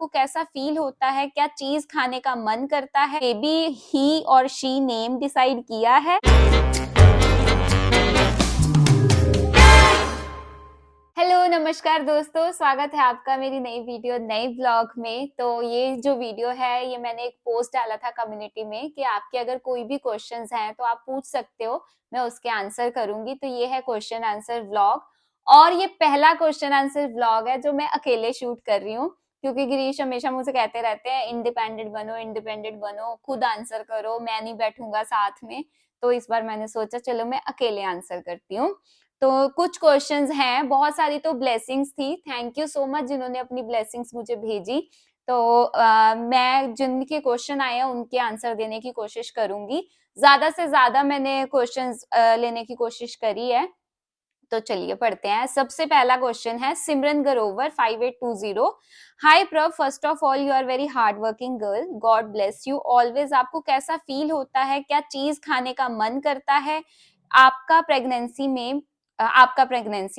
कैसा फील होता है, क्या चीज खाने का मन करता है, बेबी ही और शी नेम डिसाइड किया है। हेलो नमस्कार दोस्तों, स्वागत है आपका मेरी नई वीडियो नए ब्लॉग में। तो ये जो वीडियो है ये मैंने एक पोस्ट डाला था कम्युनिटी में कि आपके अगर कोई भी क्वेश्चंस हैं तो आप पूछ सकते हो, मैं उसके आंसर करूंगी। तो ये है क्वेश्चन आंसर व्लॉग और ये पहला क्वेश्चन आंसर व्लॉग है जो मैं अकेले शूट कर रही हूँ, क्योंकि गिरीश हमेशा मुझसे कहते रहते हैं इंडिपेंडेंट बनो, खुद आंसर करो, मैं नहीं बैठूंगा साथ में। तो इस बार मैंने सोचा चलो मैं अकेले आंसर करती हूँ। तो कुछ क्वेश्चंस हैं, बहुत सारी तो ब्लेसिंग्स थी। थैंक यू सो मच जिन्होंने अपनी ब्लेसिंग्स मुझे भेजी। तो मैं जिनके क्वेश्चन आए हैं उनके आंसर देने की कोशिश करूंगी। ज्यादा से ज्यादा मैंने क्वेश्चंस लेने की कोशिश करी है। तो चलिए पढ़ते हैं। सबसे पहला क्वेश्चन है सिमरन गरोवर 5820। Hi Prabh, first of all you are very hard working girl, God bless you always. आपको कैसा फील होता है, क्या चीज खाने का मन करता है आपका प्रेगनेंसी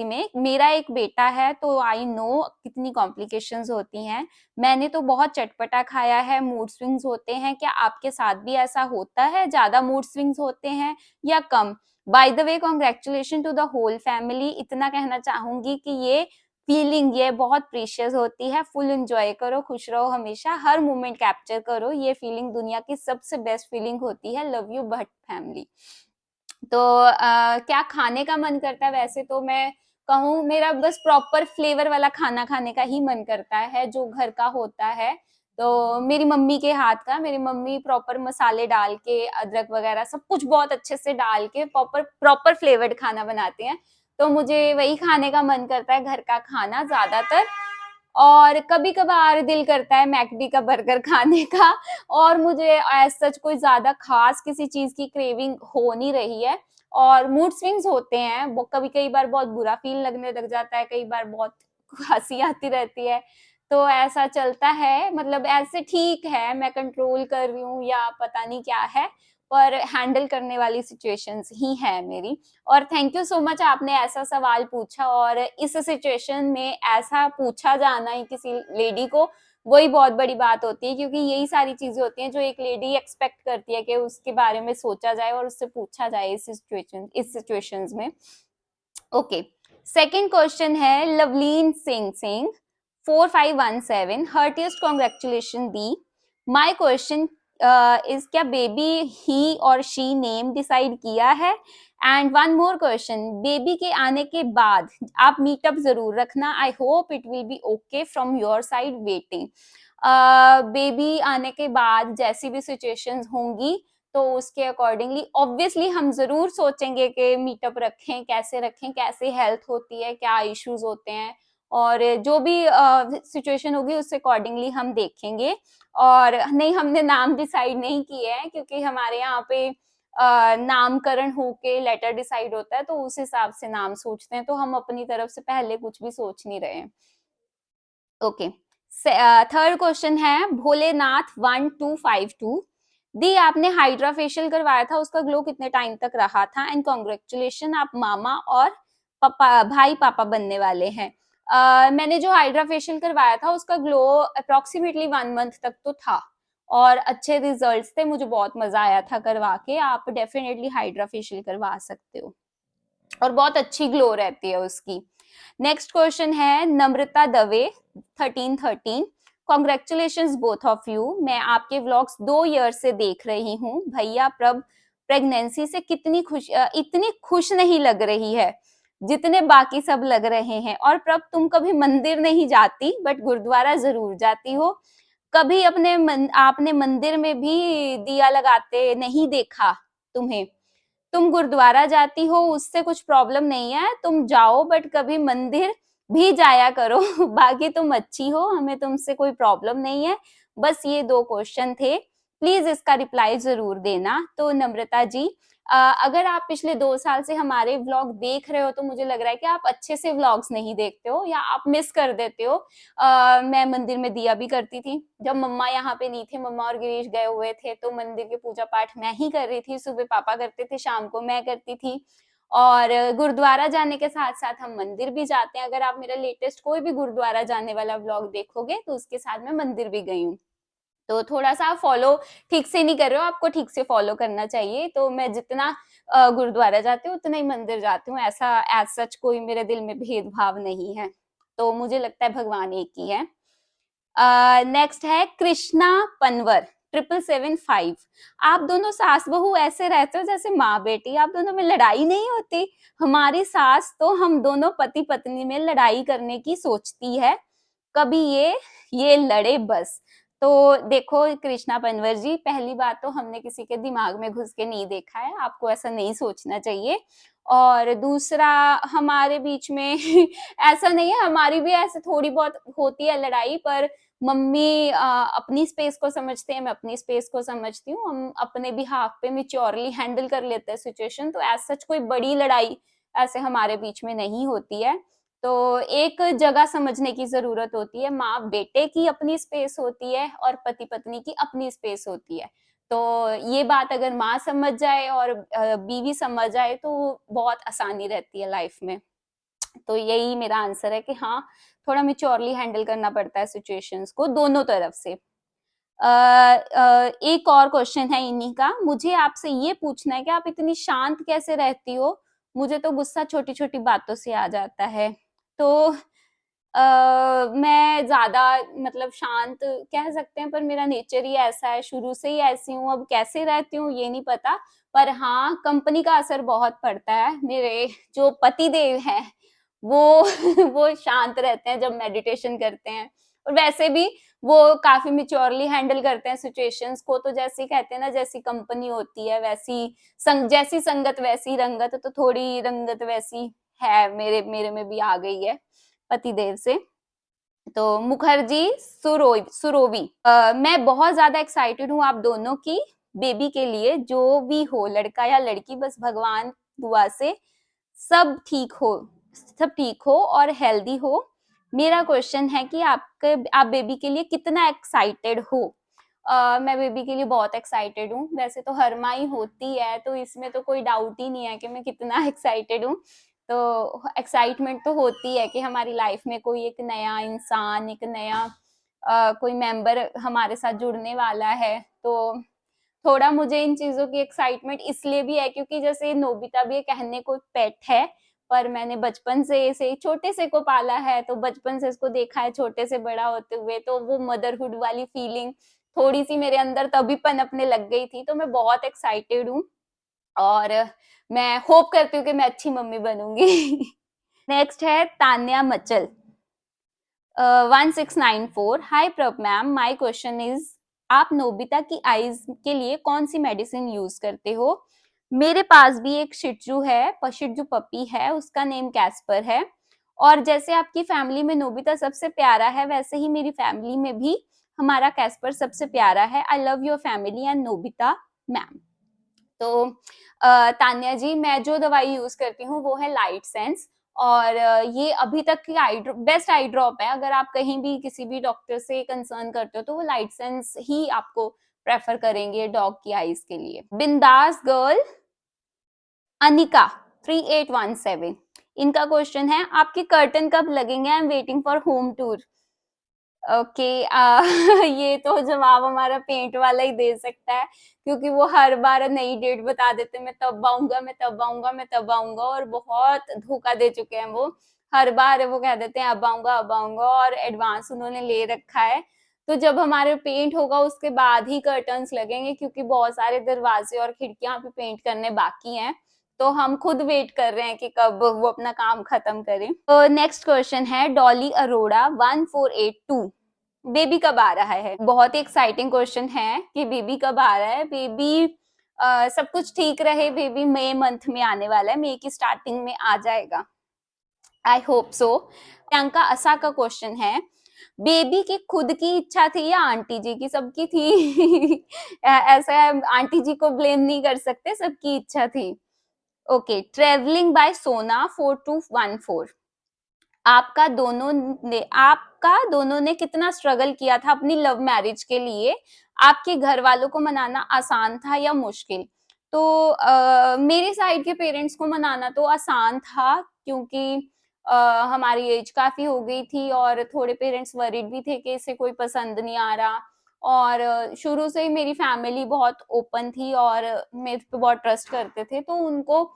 में। मेरा एक बेटा है तो आई नो कितनी कॉम्प्लिकेशंस होती हैं। मैंने तो बहुत चटपटा खाया है, मूड स्विंग्स होते हैं। क्या आपके साथ भी ऐसा होता है, ज्यादा मूड स्विंग्स होते हैं या कम? By the way congratulation to the whole family. इतना कहना चाहूंगी कि ये फीलिंग ये बहुत प्रीशियस होती है। फुल एंजॉय करो, खुश रहो, हमेशा हर मोमेंट कैप्चर करो। ये फीलिंग दुनिया की सबसे बेस्ट फीलिंग होती है। Love you Bhatt family. तो क्या खाने का मन करता है? वैसे तो मैं कहूँ मेरा बस प्रॉपर फ्लेवर वाला खाना खाने का ही मन करता है जो घर का होता है। तो मेरी मम्मी के हाथ का, मेरी मम्मी प्रॉपर मसाले डाल के, अदरक वगैरह सब कुछ बहुत अच्छे से डाल के प्रॉपर प्रॉपर फ्लेवर्ड खाना बनाते हैं। तो मुझे वही खाने का मन करता है, घर का खाना ज्यादातर। और कभी कभार दिल करता है मैकडी का बर्गर खाने का। और मुझे एज सच कोई ज्यादा खास किसी चीज की क्रेविंग हो नहीं रही है। और मूड स्विंग्स होते हैं, कभी कई बार बहुत बुरा फील लगने लग जाता है, कई बार बहुत हंसी आती रहती है। तो ऐसा चलता है, मतलब ऐसे ठीक है, मैं कंट्रोल कर रही हूँ या पता नहीं क्या है, पर हैंडल करने वाली सिचुएशंस ही है मेरी। और थैंक यू सो मच आपने ऐसा सवाल पूछा। और इस सिचुएशन में ऐसा पूछा जाना ही किसी लेडी को वही बहुत बड़ी बात होती है, क्योंकि यही सारी चीजें होती हैं जो एक लेडी एक्सपेक्ट करती है कि उसके बारे में सोचा जाए और उससे पूछा जाए इस सिचुएशंस में। ओके, सेकंड क्वेश्चन है लवलीन सिंह सिंह 4517। हर्टिएस्ट कॉन्ग्रेचुलेशन दी। माय क्वेश्चन इज क्या बेबी ही और शी नेम डिसाइड किया है? And one more question, baby के आने के बाद आप मीटअप जरूर रखना। I hope it will be okay from your side. Waiting. Baby आने के बाद जैसी भी सिचुएशंस होंगी तो उसके अकॉर्डिंगली ऑब्वियसली हम जरूर सोचेंगे कि मीटअप रखें, कैसे हेल्थ होती है, क्या इश्यूज होते हैं, और जो भी सिचुएशन होगी उससे अकॉर्डिंगली हम देखेंगे। और नहीं, हमने नाम डिसाइड नहीं किए हैं, क्योंकि हमारे यहाँ पे नामकरण होके लेटर डिसाइड होता है, तो उस हिसाब से नाम सोचते हैं। तो हम अपनी तरफ से पहले कुछ भी सोच नहीं रहे हैं। ओके, थर्ड क्वेश्चन है भोलेनाथ 1252। दी, आपने हाइड्रा फेशियल करवाया था, उसका ग्लो कितने टाइम तक रहा था? एंड कॉन्ग्रेचुलेशन, आप मामा और भाई पापा बनने वाले हैं। मैंने जो हाइड्रा फेशियल करवाया था उसका ग्लो अप्रोक्सीमेटली 1 मंथ तक तो था और अच्छे रिजल्ट्स थे, मुझे बहुत मजा आया था करवा के। आप डेफिनेटली हाइड्रा फेशियल करवा सकते हो और बहुत अच्छी ग्लो रहती है उसकी। नेक्स्ट क्वेश्चन है Namrata Dave 1313। Congratulation both of you, मैं आपके व्लॉग्स 2 ईयर से देख रही हूँ। भैया प्रभ प्रेगनेंसी से इतनी खुश नहीं लग रही है जितने बाकी सब लग रहे हैं। और प्रभ तुम कभी मंदिर नहीं जाती बट गुरुद्वारा जरूर जाती हो। कभी आपने मंदिर में भी दिया लगाते नहीं देखा तुम्हें। तुम गुरुद्वारा जाती हो, उससे कुछ प्रॉब्लम नहीं है, तुम जाओ, बट कभी मंदिर भी जाया करो। बाकी तुम अच्छी हो, हमें तुमसे कोई प्रॉब्लम नहीं है। बस ये 2 क्वेश्चन थे, प्लीज इसका रिप्लाई जरूर देना। तो नम्रता जी, अगर आप पिछले 2 साल से हमारे व्लॉग देख रहे हो तो मुझे लग रहा है कि आप अच्छे से व्लॉग्स नहीं देखते हो या आप मिस कर देते हो। मैं मंदिर में दिया भी करती थी जब मम्मा यहाँ पे नहीं थे, मम्मा और गिरीश गए हुए थे, तो मंदिर के पूजा पाठ मैं ही कर रही थी। सुबह पापा करते थे, शाम को मैं करती थी। और गुरुद्वारा जाने के साथ साथ हम मंदिर भी जाते हैं। अगर आप मेरा लेटेस्ट कोई भी गुरुद्वारा जाने वाला व्लॉग देखोगे तो उसके साथ मैं मंदिर भी गई हूँ। तो थोड़ा सा फॉलो ठीक से नहीं कर रहे हो, आपको ठीक से फॉलो करना चाहिए। तो मैं जितना गुरुद्वारा जाती हूँ उतना ही मंदिर जाती हूँ, ऐसा एज सच कोई मेरे दिल में भेदभाव नहीं है। तो मुझे लगता है भगवान एक ही है। नेक्स्ट है कृष्णा पनवर 7775। आप दोनों सास बहू ऐसे रहते हो जैसे माँ बेटी, आप दोनों में लड़ाई नहीं होती? हमारी सास तो हम दोनों पति पत्नी में लड़ाई करने की सोचती है, कभी ये लड़े बस। तो देखो कृष्णा पनवर जी, पहली बात तो हमने किसी के दिमाग में घुस के नहीं देखा है, आपको ऐसा नहीं सोचना चाहिए। और दूसरा, हमारे बीच में ऐसा नहीं है, हमारी भी ऐसे थोड़ी बहुत होती है लड़ाई, पर मम्मी अपनी स्पेस को समझते हैं, मैं अपनी स्पेस को समझती हूँ, हम अपने बिहाफ पे मेच्योरली हैंडल कर लेते हैं सिचुएशन। तो एज सच कोई बड़ी लड़ाई ऐसे हमारे बीच में नहीं होती है। तो एक जगह समझने की जरूरत होती है, माँ बेटे की अपनी स्पेस होती है और पति पत्नी की अपनी स्पेस होती है। तो ये बात अगर माँ समझ जाए और बीवी समझ जाए तो बहुत आसानी रहती है लाइफ में। तो यही मेरा आंसर है कि हाँ, थोड़ा मेच्योरली हैंडल करना पड़ता है सिचुएशंस को दोनों तरफ से। एक और क्वेश्चन है इन्हीं का, मुझे आपसे ये पूछना है कि आप इतनी शांत कैसे रहती हो? मुझे तो गुस्सा छोटी छोटी बातों से आ जाता है। तो मैं ज्यादा मतलब शांत कह सकते हैं, पर मेरा नेचर ही ऐसा है, शुरू से ही ऐसी हूँ। अब कैसे रहती हूँ ये नहीं पता, पर हाँ कंपनी का असर बहुत पड़ता है। मेरे जो पति देव हैं वो वो शांत रहते हैं जब मेडिटेशन करते हैं, और वैसे भी वो काफी मिच्योरली हैंडल करते हैं सिचुएशंस को। तो जैसे कहते हैं ना, जैसी कंपनी होती है वैसी जैसी संगत वैसी रंगत, तो थोड़ी रंगत वैसी है मेरे मेरे में भी आ गई है पतिदेव से। तो मुखर्जी सुरोवी, मैं बहुत ज्यादा एक्साइटेड हूँ आप दोनों की बेबी के लिए, जो भी हो लड़का या लड़की, बस भगवान दुआ से सब ठीक हो, सब ठीक हो और हेल्दी हो। मेरा क्वेश्चन है कि आप बेबी के लिए कितना एक्साइटेड हो? मैं बेबी के लिए बहुत एक्साइटेड हूँ। वैसे तो हर माँ ही होती है, तो इसमें तो कोई डाउट ही नहीं है कि मैं कितना एक्साइटेड हूँ। तो एक्साइटमेंट तो होती है कि हमारी लाइफ में कोई एक नया इंसान, एक नया कोई मेंबर हमारे साथ जुड़ने वाला है। तो थोड़ा मुझे इन चीजों की एक्साइटमेंट इसलिए भी है क्योंकि जैसे नोबिता भी कहने को पेट है, पर मैंने बचपन से इसे छोटे से को पाला है, तो बचपन से इसको देखा है छोटे से बड़ा होते हुए। तो वो मदरहुड वाली फीलिंग थोड़ी सी मेरे अंदर तभी पनपने लग गई थी। तो मैं बहुत एक्साइटेड हूँ और मैं होप करती हूँ कि मैं अच्छी मम्मी बनूंगी। नेक्स्ट है तान्या मचल 1694। हाय प्रभ मैम, माय क्वेश्चन इज, आप नोबिता की आईज के लिए कौन सी मेडिसिन यूज करते हो? मेरे पास भी एक शिट्जू है, शिट्जू पपी है, उसका नेम कैस्पर है। और जैसे आपकी फैमिली में नोबिता सबसे प्यारा है, वैसे ही मेरी फैमिली में भी हमारा कैस्पर सबसे प्यारा है। I love your family and Nobita ma'am. तो तान्या जी, मैं जो दवाई यूज करती हूँ वो है लाइट सेंस, और ये अभी तक की बेस्ट आई ड्रॉप है। अगर आप कहीं भी किसी भी डॉक्टर से कंसर्न करते हो तो वो लाइट सेंस ही आपको प्रेफर करेंगे डॉग की आईज के लिए। बिंदास गर्ल अनिका 3817, इनका क्वेश्चन है, आपके कर्टन कब लगेंगे? I am waiting for home tour. Okay, ये तो जवाब हमारा पेंट वाला ही दे सकता है, क्योंकि वो हर बार नई डेट बता देते, मैं तब आऊंगा, मैं तब आऊंगा, मैं तब आऊंगा, और बहुत धोखा दे चुके हैं वो। हर बार वो कह देते हैं अब आऊंगा, अब आऊंगा, और एडवांस उन्होंने ले रखा है। तो जब हमारे पेंट होगा उसके बाद ही कर्टन्स लगेंगे, क्योंकि बहुत सारे दरवाजे और खिड़कियां भी पेंट करने बाकी हैं। तो हम खुद वेट कर रहे हैं कि कब वो अपना काम खत्म करें। तो नेक्स्ट क्वेश्चन है डॉली अरोड़ा 1482, बेबी कब आ रहा है? बहुत ही एक्साइटिंग क्वेश्चन है कि बेबी कब आ रहा है। बेबी सब कुछ ठीक रहे, बेबी मई मंथ में आने वाला है, मई की स्टार्टिंग में आ जाएगा, आई होप सो। प्रियंका असा का क्वेश्चन है, बेबी की खुद की इच्छा थी या आंटी जी की? सबकी थी। ऐसा आंटी जी को ब्लेम नहीं कर सकते, सबकी इच्छा थी। ओके, ट्रेवलिंग बाय सोना 4214, आपका दोनों ने कितना स्ट्रगल किया था अपनी लव मैरिज के लिए? आपके घर वालों को मनाना आसान था या मुश्किल? तो मेरे साइड के पेरेंट्स को मनाना तो आसान था, क्योंकि हमारी एज काफ़ी हो गई थी और थोड़े पेरेंट्स वरीड भी थे कि इसे कोई पसंद नहीं आ रहा। और शुरू से ही मेरी फैमिली बहुत ओपन थी और मेरे पे बहुत ट्रस्ट करते थे, तो उनको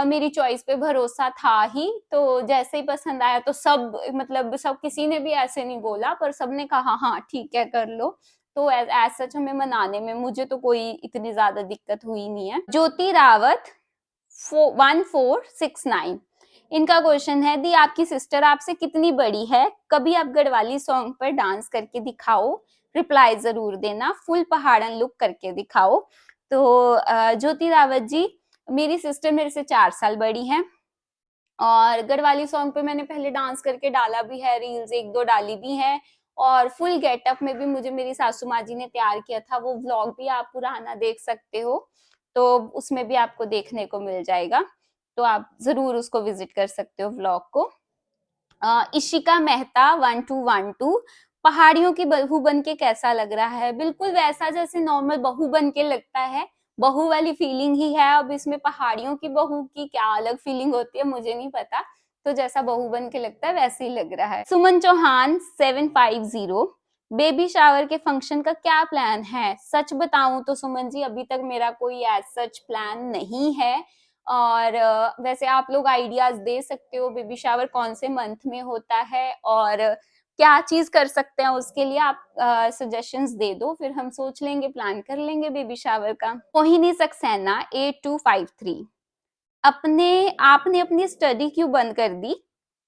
मेरी चॉइस पे भरोसा था ही। तो जैसे ही पसंद आया तो सब, मतलब सब, किसी ने भी ऐसे नहीं बोला, पर सबने कहा हाँ ठीक है कर लो। तो एज सच हमें मनाने में मुझे तो कोई इतनी ज्यादा दिक्कत हुई नहीं है। ज्योति रावत 1469, इनका क्वेश्चन है दी आपकी सिस्टर आपसे कितनी बड़ी है, कभी आप गढ़वाली सॉन्ग पर डांस करके दिखाओ, रिप्लाई जरूर देना, फुल पहाड़न लुक करके दिखाओ। तो ज्योति रावत जी, मेरी सिस्टर मेरे से 4 साल बड़ी है और गढ़वाली सॉन्ग पे मैंने पहले डांस करके डाला भी है, रील्स 1-2 डाली भी है और फुल गेटअप में भी मुझे मेरी सासू माँ जी ने तैयार किया था, वो व्लॉग भी आप पुराना देख सकते हो, तो उसमें भी आपको देखने को मिल जाएगा, तो आप जरूर उसको विजिट कर सकते हो व्लॉग को। इशिका मेहता 1212, पहाड़ियों की बहू बन के कैसा लग रहा है? बिल्कुल वैसा जैसे नॉर्मल बहू बन के लगता है, बहू वाली फीलिंग ही है। अब इसमें पहाड़ियों की बहू की क्या अलग फीलिंग होती है मुझे नहीं पता, तो जैसा बहू बन के लगता है वैसे ही लग रहा है। सुमन चौहान 750, बेबी शावर के फंक्शन का क्या प्लान है? सच बताऊं तो सुमन जी, अभी तक मेरा कोई एज सच प्लान नहीं है, और वैसे आप लोग आइडियाज दे सकते हो बेबी शावर कौन से मंथ में होता है और क्या चीज कर सकते हैं उसके लिए, आप सजेशंस दे दो, फिर हम सोच लेंगे, प्लान कर लेंगे बेबी शावर का। मोहिनी सक्सेना 8253, आपने अपनी स्टडी क्यों बंद कर दी?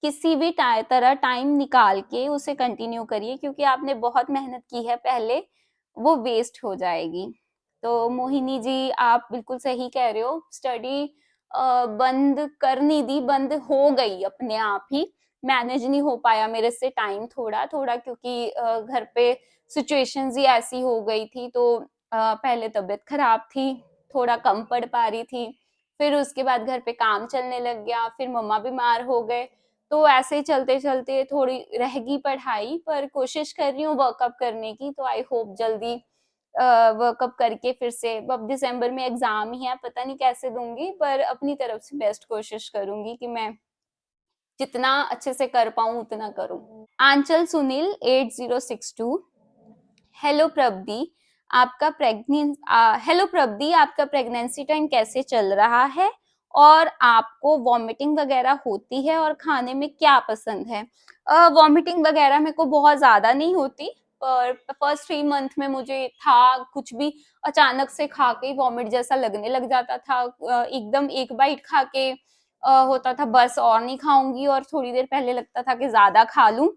किसी भी तरह टाइम निकाल के उसे कंटिन्यू करिए, क्योंकि आपने बहुत मेहनत की है पहले, वो वेस्ट हो जाएगी। तो मोहिनी जी, आप बिल्कुल सही कह रहे हो, स्टडी बंद कर नहीं दी, बंद हो गई अपने आप ही, मैनेज नहीं हो पाया मेरे से टाइम थोड़ा थोड़ा, क्योंकि घर पे सिचुएशंस ही ऐसी हो गई थी, तो पहले तबीयत खराब थी, थोड़ा कम पढ़ पा रही थी, फिर उसके बाद घर पे काम चलने लग गया, फिर मम्मा बीमार हो गए, तो ऐसे ही चलते चलते थोड़ी रह गई पढ़ाई, पर कोशिश कर रही हूँ वर्कअप करने की, तो आई होप जल्दी वर्कअप करके फिर से, अब दिसंबर में एग्जाम ही है, पता नहीं कैसे दूंगी, पर अपनी तरफ से बेस्ट कोशिश करूंगी कि मैं जितना अच्छे से कर पाऊं उतना करूं। आंचल सुनील 8062, हेलो प्रब्दी, हेलो प्रब्दी, आपका प्रेगनेंसी टाइम कैसे चल रहा है और आपको वॉमिटिंग वगैरह होती है और खाने में क्या पसंद है? वॉमिटिंग वगैरह मेरे को बहुत ज्यादा नहीं होती, पर फर्स्ट 3 मंथ में मुझे था, कुछ भी अचानक से खा के वॉमिट जैसा लगने लग जाता था, एकदम एक बाइट खा के होता था बस और नहीं खाऊंगी, और थोड़ी देर पहले लगता था कि ज्यादा खा लूं,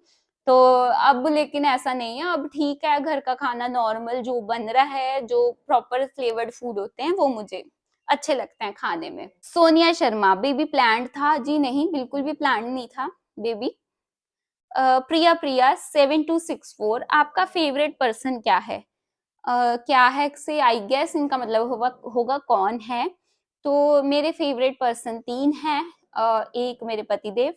तो अब लेकिन ऐसा नहीं है, अब ठीक है, घर का खाना नॉर्मल जो बन रहा है, जो प्रॉपर फ्लेवर्ड फूड होते हैं वो मुझे अच्छे लगते हैं खाने में। सोनिया शर्मा, बेबी प्लान्ड था? जी नहीं, बिल्कुल भी प्लान्ड नहीं था बेबी। प्रिया प्रिया 7264, आपका फेवरेट पर्सन क्या है? क्या है से आई गेस इनका मतलब होगा कौन है। तो मेरे फेवरेट पर्सन 3 हैं, एक मेरे पतिदेव,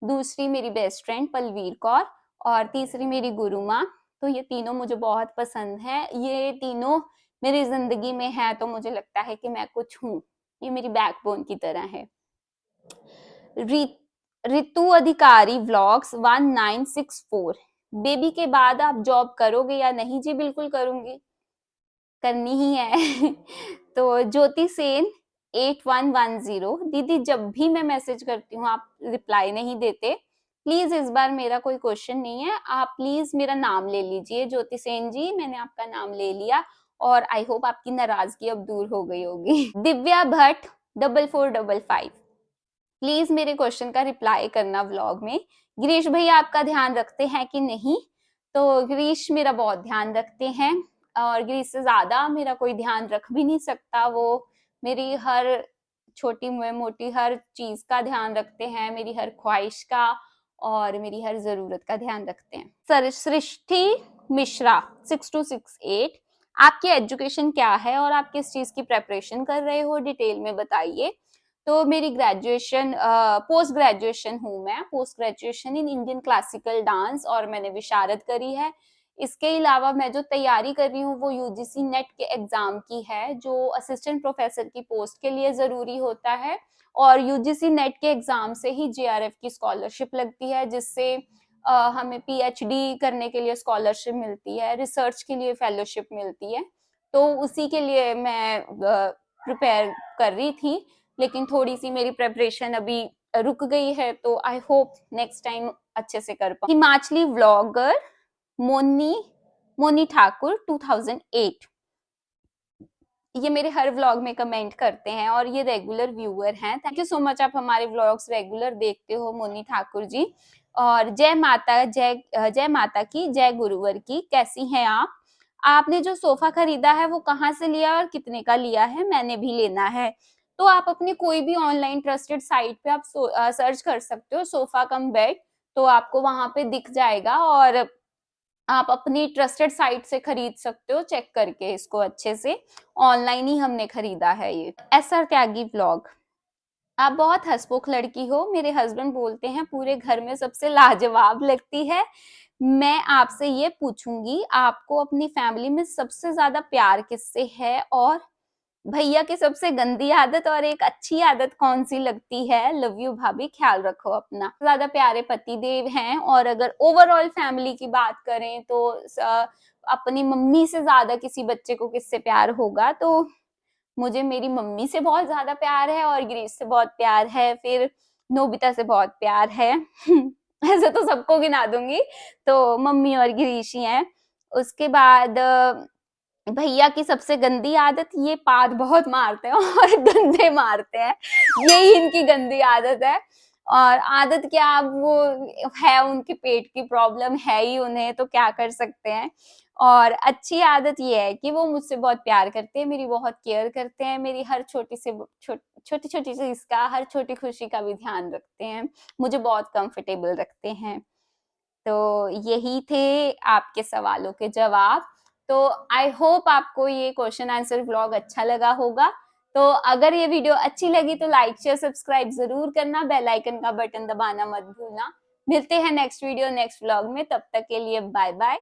दूसरी मेरी बेस्ट फ्रेंड पलवीर कौर, और तीसरी मेरी गुरु माँ। तो ये तीनों मुझे बहुत पसंद है, ये तीनों मेरी जिंदगी में है, तो मुझे लगता है कि मैं कुछ हूँ, ये मेरी बैकबोन की तरह है। ऋतु अधिकारी व्लॉग्स 1964, बेबी के बाद आप जॉब करोगे या नहीं? जी बिल्कुल करूंगी, करनी ही है। तो ज्योति सेन 8110, दीदी जब भी मैं मैसेज करती हूँ आप रिप्लाई नहीं देते, प्लीज इस बार मेरा कोई क्वेश्चन नहीं है, आप प्लीज मेरा नाम ले लीजिए। ज्योति सेन जी, मैंने आपका नाम ले लिया और आई होप आपकी नाराजगी अब दूर हो गई होगी। दिव्या भट्ट 4455, प्लीज मेरे क्वेश्चन का रिप्लाई करना व्लॉग में। गिरीश भैया आपका ध्यान रखते हैं कि नहीं? तो गिरीश मेरा बहुत ध्यान रखते हैं, और गिरीश से ज्यादा मेरा कोई ध्यान रख भी नहीं सकता, वो मेरी हर छोटी मोटी हर चीज का ध्यान रखते हैं, मेरी हर ख्वाहिश का और मेरी हर जरूरत का ध्यान रखते हैं। सर सृष्टि मिश्रा 6268, आपकी एजुकेशन क्या है और आप किस चीज की प्रेपरेशन कर रहे हो, डिटेल में बताइए। तो मेरी ग्रेजुएशन, पोस्ट ग्रेजुएशन हूँ मैं, post graduation in Indian classical dance, और मैंने विशारद करी है इसके अलावा मैं जो तैयारी कर रही हूँ वो यूजीसी नेट के एग्जाम की है, जो असिस्टेंट प्रोफेसर की पोस्ट के लिए जरूरी होता है। और यूजीसी नेट के एग्जाम से ही जेआरएफ की स्कॉलरशिप लगती है, जिससे हमें पीएचडी करने के लिए स्कॉलरशिप मिलती है, रिसर्च के लिए फेलोशिप मिलती है। तो उसी के लिए मैं प्रिपेयर कर रही थी, लेकिन थोड़ी सी मेरी प्रेपरेशन अभी रुक गई है, तो आई होप नेक्स्ट टाइम अच्छे से कर पाऊँ। हिमाचली व्लॉगर मोनी मोनी ठाकुर 2008, ये मेरे हर व्लॉग में कमेंट करते हैं और ये रेगुलर व्यूअर हैं। थैंक यू सो मच, आप हमारे व्लॉग्स रेगुलर देखते हो मोनी ठाकुर जी। और जय माता की, जय गुरुवर की। कैसी हैं आप? आपने जो सोफा खरीदा है वो कहाँ से लिया और कितने का लिया है? मैंने भी लेना है। तो आप अपने कोई भी ऑनलाइन ट्रस्टेड साइट पे आप सर्च कर सकते हो सोफा कम बेड, तो आपको वहां पे दिख जाएगा और आप अपनी ट्रस्टेड साइट से खरीद सकते हो चेक करके इसको अच्छे से। ऑनलाइन ही हमने खरीदा है ये। एसआर त्यागी व्लॉग, आप बहुत हंसमुख लड़की हो, मेरे हस्बैंड बोलते हैं पूरे घर में सबसे लाजवाब लगती है। मैं आपसे ये पूछूंगी, आपको अपनी फैमिली में सबसे ज्यादा प्यार किससे है, और भैया की सबसे गंदी आदत और एक अच्छी आदत कौन सी लगती है? लव यू भाभी, ख्याल रखो अपना। ज्यादा प्यारे पति देव हैं। और अगर ओवरऑल फैमिली की बात करें तो अपनी मम्मी से ज्यादा किसी बच्चे को किससे प्यार होगा? तो मुझे मेरी मम्मी से बहुत ज्यादा प्यार है और गिरीश से बहुत प्यार है, फिर नोबिता से बहुत प्यार है। ऐसे तो सबको गिना दूंगी, तो मम्मी और गिरीश ही हैं। उसके बाद भैया की सबसे गंदी आदत, ये पाद बहुत मारते हैं और गंदे मारते हैं, यही इनकी गंदी आदत है। और आदत क्या, अब वो है, उनके पेट की प्रॉब्लम है ही उन्हें, तो क्या कर सकते हैं। और अच्छी आदत ये है कि वो मुझसे बहुत प्यार करते हैं, मेरी बहुत केयर करते हैं, मेरी हर छोटी छोटी चीज का, हर छोटी खुशी का भी ध्यान रखते हैं, मुझे बहुत कंफर्टेबल रखते हैं। तो यही थे आपके सवालों के जवाब। तो आई होप आपको ये क्वेश्चन आंसर व्लॉग अच्छा लगा होगा। तो अगर ये वीडियो अच्छी लगी तो लाइक शेयर सब्सक्राइब जरूर करना, बेल आइकन का बटन दबाना मत भूलना। मिलते हैं नेक्स्ट वीडियो नेक्स्ट व्लॉग में, तब तक के लिए बाय बाय।